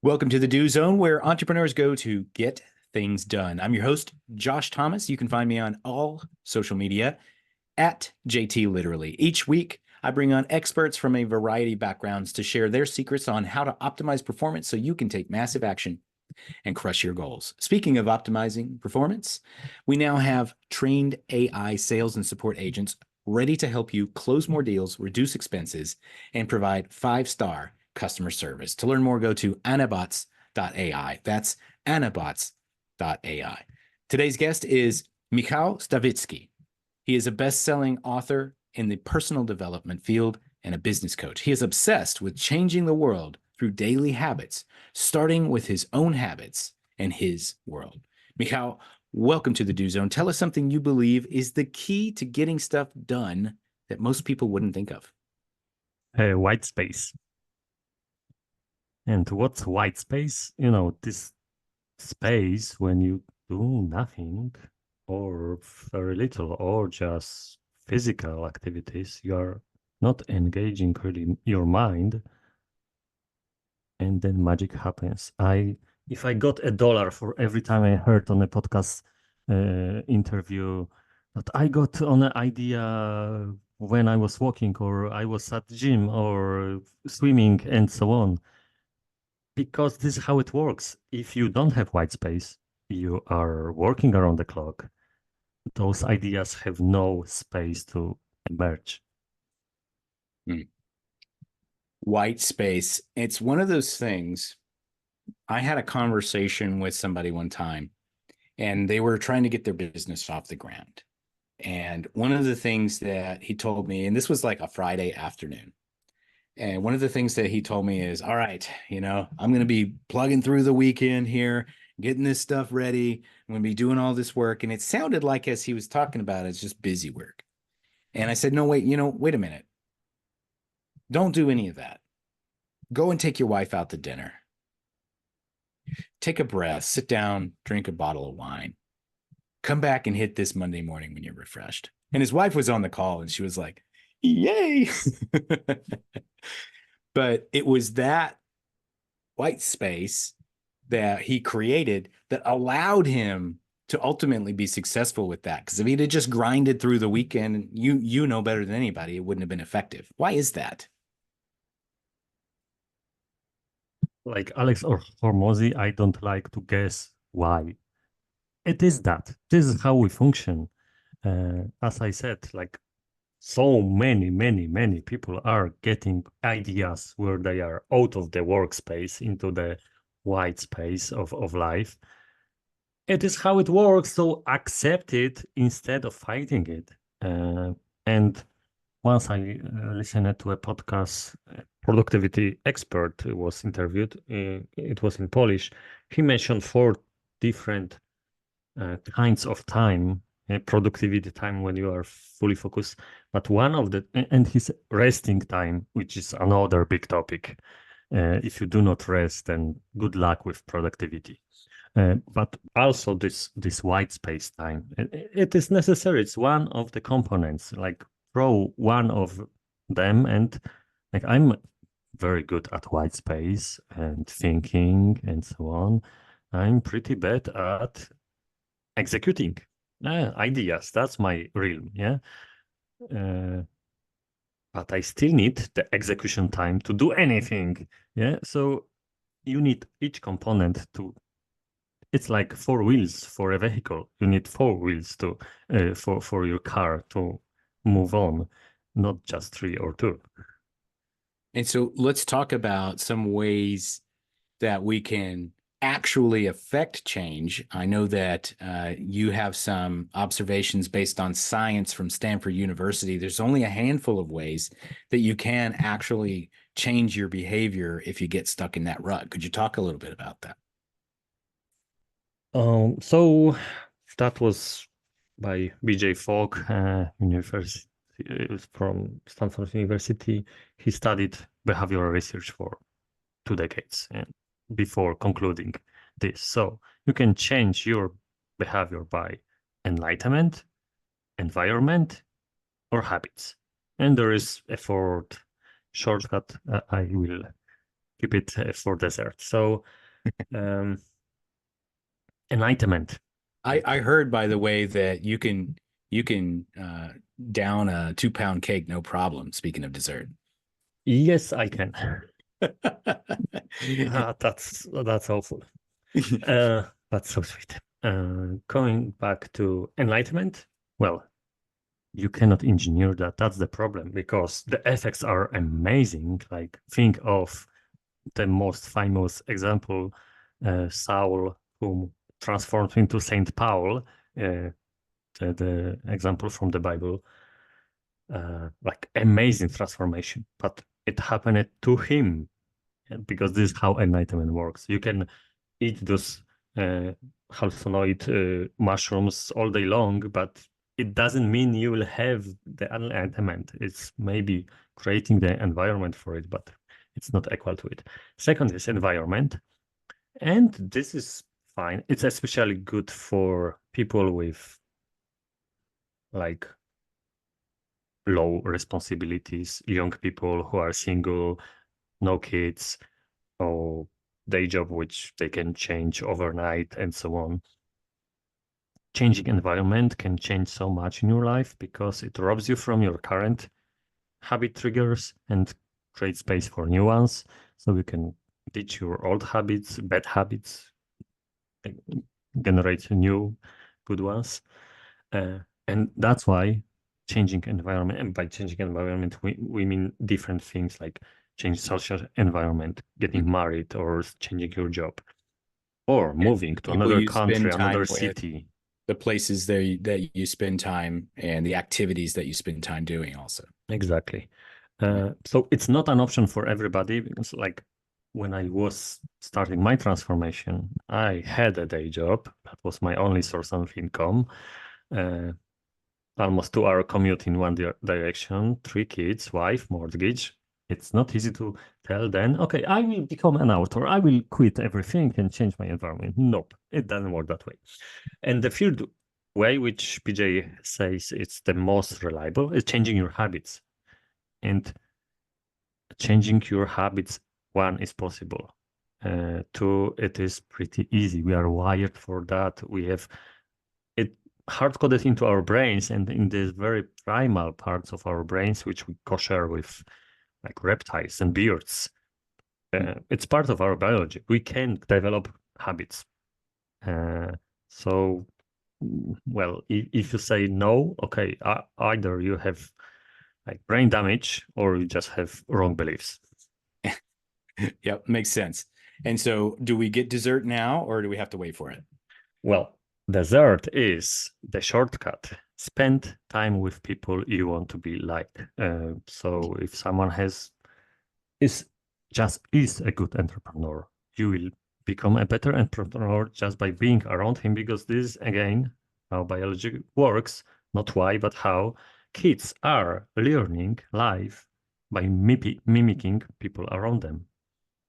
Welcome to the Do Zone, where entrepreneurs go to get things done. I'm your host, Josh Thomas. You can find me on all social media at JT Literally. Each week, I bring on experts from a variety of backgrounds to share their secrets on how to optimize performance so you can take massive action and crush your goals. Speaking of optimizing performance, we now have trained AI sales and support agents ready to help you close more deals, reduce expenses, and provide five-star customer service. To learn more, go to anabots.ai. That's anabots.ai. Today's guest is Michał Stavitsky. He is a best-selling author in the personal development field and a business coach. He is obsessed with changing the world through daily habits, starting with his own habits and his world. Michał, welcome to the Do Zone. Tell us something you believe is the key to getting stuff done that most people wouldn't think of. White space. And what's white space? This space when you do nothing or very little or just physical activities, you are not engaging really your mind, and then magic happens. If I got $1 for every time I heard on a podcast interview that I got on an idea when I was walking or I was at the gym or swimming and so on, because this is how it works. If you don't have white space, you are working around the clock. Those ideas have no space to emerge. White space. It's one of those things. I had a conversation with somebody one time, and they were trying to get their business off the ground. And one of the things that he told me, and this was like a Friday afternoon, and one of the things that he told me is, all right, I'm going to be plugging through the weekend here, getting this stuff ready. I'm going to be doing all this work. And it sounded like, as he was talking about it, it's just busy work. And I said, no, wait a minute. Don't do any of that. Go and take your wife out to dinner. Take a breath, sit down, drink a bottle of wine. Come back and hit this Monday morning when you're refreshed. And his wife was on the call and she was like, yay. But it was that white space that he created that allowed him to ultimately be successful with that. Because if he'd have just grinded through the weekend, you know better than anybody, it wouldn't have been effective. Why is that? Like Alex or Hormozy, I don't like to guess why. It is that. This is how we function. As I said, like so many people are getting ideas where they are out of the workspace into the white space of life. It is how it works, so accept it instead of fighting it. And once I listened to a podcast, productivity expert was interviewed. It was in Polish. He mentioned 4 different kinds of time, productivity time when you are fully focused. But one of and his resting time, which is another big topic. If you do not rest, then good luck with productivity. But also this white space time, it is necessary. It's one of the components. Like throw one of them, and like I'm very good at white space and thinking and so on. I'm pretty bad at executing ideas. That's my realm, yeah. But I still need the execution time to do anything, yeah. So you need each component to. It's like 4 wheels for a vehicle. You need 4 wheels to for your car to move on, not just 3 or 2. And so let's talk about some ways that we can actually affect change. I know that you have some observations based on science from Stanford University. There's only a handful of ways that you can actually change your behavior if you get stuck in that rut. Could you talk a little bit about that? So that was by BJ Fogg, university from Stanford University. He studied behavioral research for 2 decades and before concluding this. So you can change your behavior by enlightenment, environment, or habits. And there is a 4th shortcut I will keep it for dessert. So enlightenment. I heard, by the way, that you can down a 2 pound cake, no problem. Speaking of dessert. Yes, I can. That's awful. That's so sweet. Going back to enlightenment, well, you cannot engineer that. That's the problem because the effects are amazing. Like think of the most famous example, Saul, whom transformed into Saint Paul, the example from the Bible, like amazing transformation. But it happened to him because this is how enlightenment works. You can eat those halcinoid mushrooms all day long, but it doesn't mean you will have the enlightenment. It's maybe creating the environment for it, but it's not equal to it. Second is environment. And this is fine. It's especially good for people with like low responsibilities, young people who are single, no kids, or day job which they can change overnight and so on. Changing environment can change so much in your life because it robs you from your current habit triggers and create space for new ones. So you can ditch your old habits, bad habits, generate new good ones. And that's why changing environment, and by changing environment, we mean different things like change social environment, getting married, or changing your job, or moving to People another you country, spend time another with, city. the places that you spend time, and the activities that you spend time doing also. Exactly. Yeah. So it's not an option for everybody because like when I was starting my transformation, I had a day job. That was my only source of income. Almost 2 hour commute in one direction, 3 kids, wife, mortgage. It's not easy to tell then, okay, I will become an author. I will quit everything and change my environment. Nope, it doesn't work that way. And the third way, which PJ says it's the most reliable, is changing your habits. And changing your habits, one, is possible. Two, it is pretty easy. We are wired for that. We have it hard-coded into our brains and in these very primal parts of our brains, which we co-share with like reptiles and birds. It's part of our biology. We can develop habits. So, well, if you say no, okay, either you have like brain damage or you just have wrong beliefs. Yep, makes sense. And so, do we get dessert now, or do we have to wait for it? Well, dessert is the shortcut. Spend time with people you want to be like. So if someone is a good entrepreneur, you will become a better entrepreneur just by being around him, because this is again how biology works, not why, but how kids are learning life by mimicking people around them.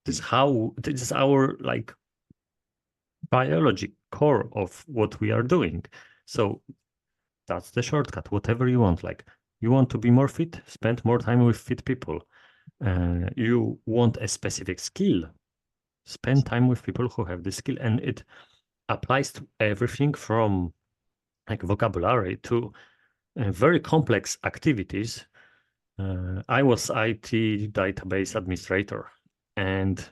This is our like biology core of what we are doing. So that's the shortcut. Whatever you want, like you want to be more fit, spend more time with fit people. You want a specific skill, spend time with people who have the skill, and it applies to everything from like vocabulary to very complex activities. I was IT database administrator, and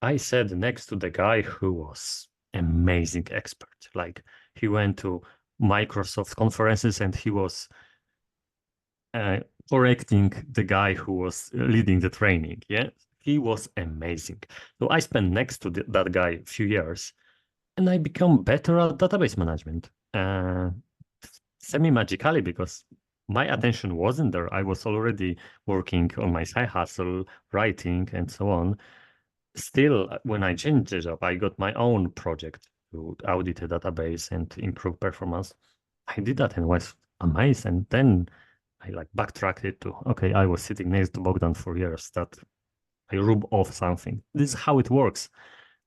I sat next to the guy who was amazing expert. Like he went to Microsoft conferences and he was correcting the guy who was leading the training. Yeah, he was amazing. So I spent next to that guy a few years, and I become better at database management. Semi-magically, because my attention wasn't there. I was already working on my side hustle, writing, and so on. Still, when I changed the job, I got my own project to audit a database and improve performance. I did that and was amazed. And then I like backtracked it to, okay, I was sitting next to Bogdan for years, that I rub off something. This is how it works.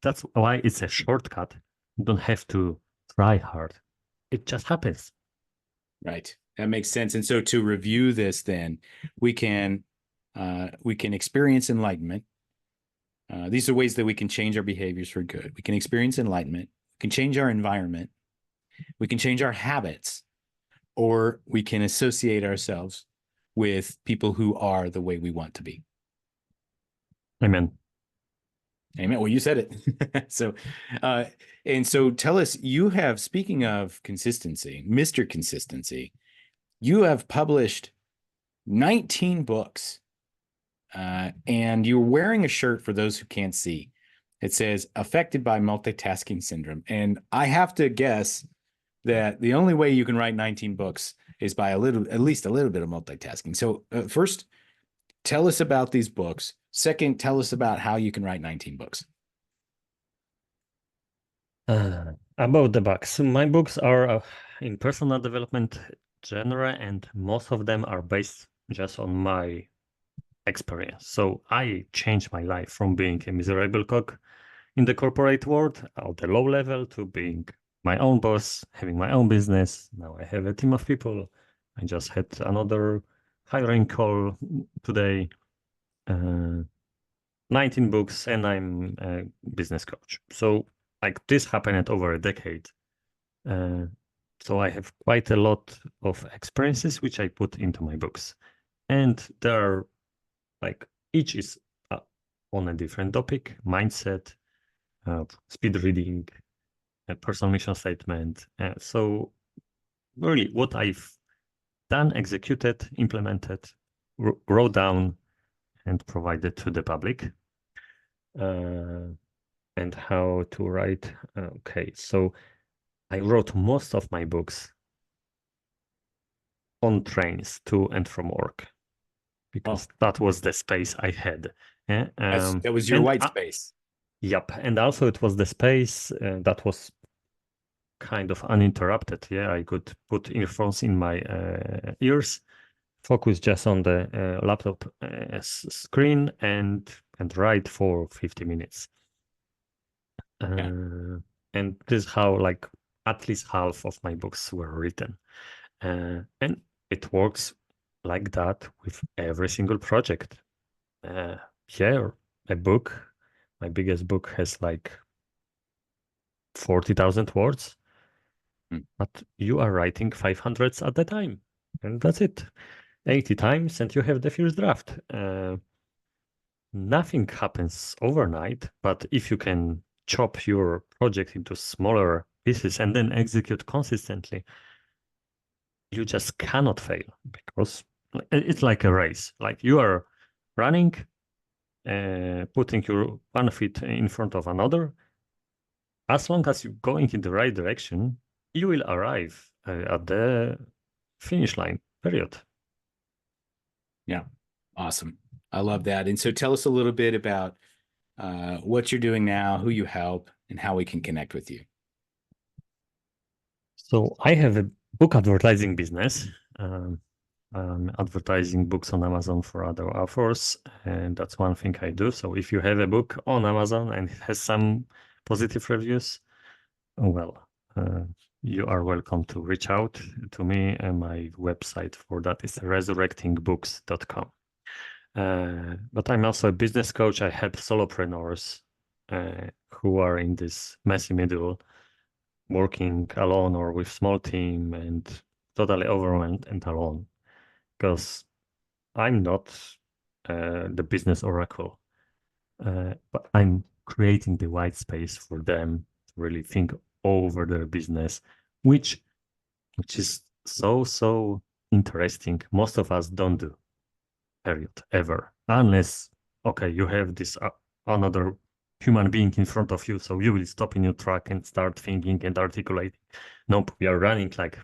That's why it's a shortcut. You don't have to try hard. It just happens. Right. That makes sense. And so, to review this, then we can experience enlightenment. These are ways that we can change our behaviors for good. We can experience enlightenment. We can change our environment. We can change our habits, or we can associate ourselves with people who are the way we want to be. Amen. Amen. Well, you said it. So tell us, you have, speaking of consistency, Mr. Consistency, you have published 19 books, and you're wearing a shirt, for those who can't see. It says affected by multitasking syndrome. And I have to guess that the only way you can write 19 books is by at least a little bit of multitasking. So first, tell us about these books. Second, tell us about how you can write 19 books. About the books. My books are in personal development genre, and most of them are based just on my experience. So I changed my life from being a miserable cock in the corporate world at the low level to being my own boss, having my own business. Now I have a team of people. I just had another hiring call today. 19 books, and I'm a business coach. So like this happened over a decade. So I have quite a lot of experiences which I put into my books. And there are like each is on a different topic: mindset, speed reading, a personal mission statement. So really what I've done, executed, implemented, wrote down, and provided to the public. And how to write. Okay, so I wrote most of my books on trains to and from work, because that was the space I had. Yeah? That was your white space. Yep, and also it was the space that was kind of uninterrupted. Yeah, I could put earphones in my ears, focus just on the laptop screen, and write for 50 minutes. And this is how like at least half of my books were written. And it works like that with every single project. Yeah, a book, my biggest book has like 40,000 words, but you are writing 500 at a time, and that's it. 80 times, and you have the first draft. Nothing happens overnight, but if you can chop your project into smaller pieces and then execute consistently, you just cannot fail, because it's like a race. Like you are running, putting your one foot in front of another. As long as you're going in the right direction, you will arrive at the finish line, period. Yeah, awesome. I love that. And so tell us a little bit about what you're doing now, who you help, and how we can connect with you. So I have a book advertising business. Advertising books on Amazon for other authors, and that's one thing I do. So if you have a book on Amazon and it has some positive reviews, well, you are welcome to reach out to me, and my website for that is resurrectingbooks.com. But I'm also a business coach. I help solopreneurs who are in this messy middle, working alone or with small team and totally overwhelmed and alone, because I'm not the business oracle, but I'm creating the white space for them to really think over their business, which is so interesting. Most of us don't do, period, ever, unless, okay, you have this another human being in front of you, so you will stop in your track and start thinking and articulating. Nope, we are running like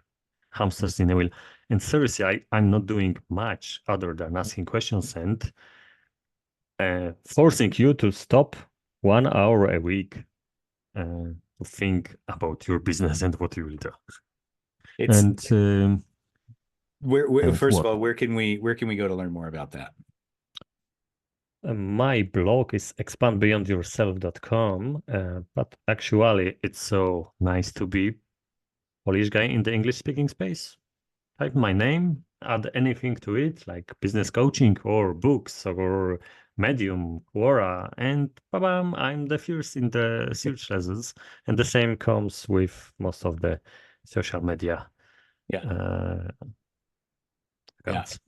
hamsters in a wheel. And seriously, I'm not doing much other than asking questions and forcing you to stop 1 hour a week to think about your business and what you will do. First of all, where can we go to learn more about that? My blog is expandbeyondyourself.com, but actually it's so nice to be Polish guy in the English speaking space. Type my name, add anything to it, like business coaching or books or Medium, Quora, and bam, I'm the first in the search results. And the same comes with most of the social media Yeah. Yeah. accounts.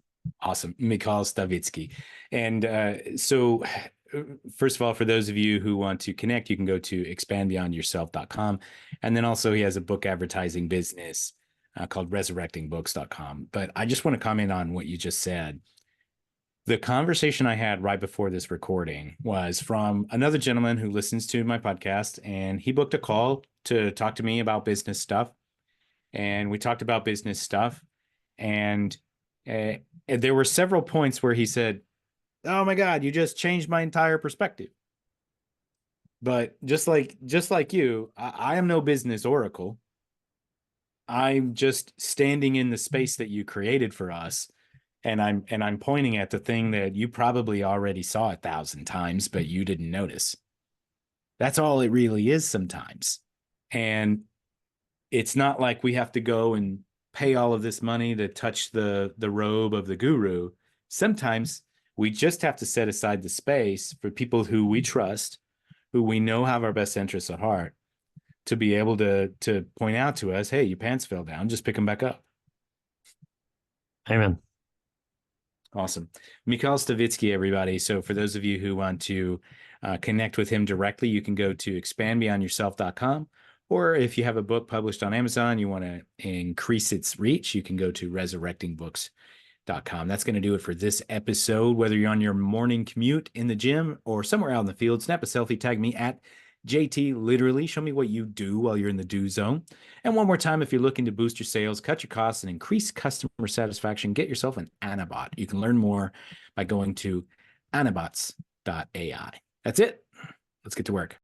Awesome. Mikhail Stavitsky. And so, first of all, for those of you who want to connect, you can go to expandbeyondyourself.com. And then also, he has a book advertising business called resurrectingbooks.com. But I just want to comment on what you just said. The conversation I had right before this recording was from another gentleman who listens to my podcast, and he booked a call to talk to me about business stuff. And we talked about business stuff. And there were several points where he said, "Oh my God, you just changed my entire perspective." But just like you, I am no business oracle. I'm just standing in the space that you created for us, and I'm pointing at the thing that you probably already saw 1,000 times, but you didn't notice. That's all it really is sometimes. And it's not like we have to go and pay all of this money to touch the robe of the guru. Sometimes we just have to set aside the space for people who we trust, who we know have our best interests at heart, to be able to point out to us, hey, your pants fell down, just pick them back up. Amen. Awesome. Mikhail Stavitsky, everybody. So for those of you who want to connect with him directly, you can go to expandbeyondyourself.com. Or if you have a book published on Amazon, you want to increase its reach, you can go to resurrectingbooks.com. That's going to do it for this episode. Whether you're on your morning commute, in the gym, or somewhere out in the field, snap a selfie, tag me at JT Literally. Show me what you do while you're in the do zone. And one more time, if you're looking to boost your sales, cut your costs, and increase customer satisfaction, get yourself an Anabot. You can learn more by going to anabots.ai. That's it. Let's get to work.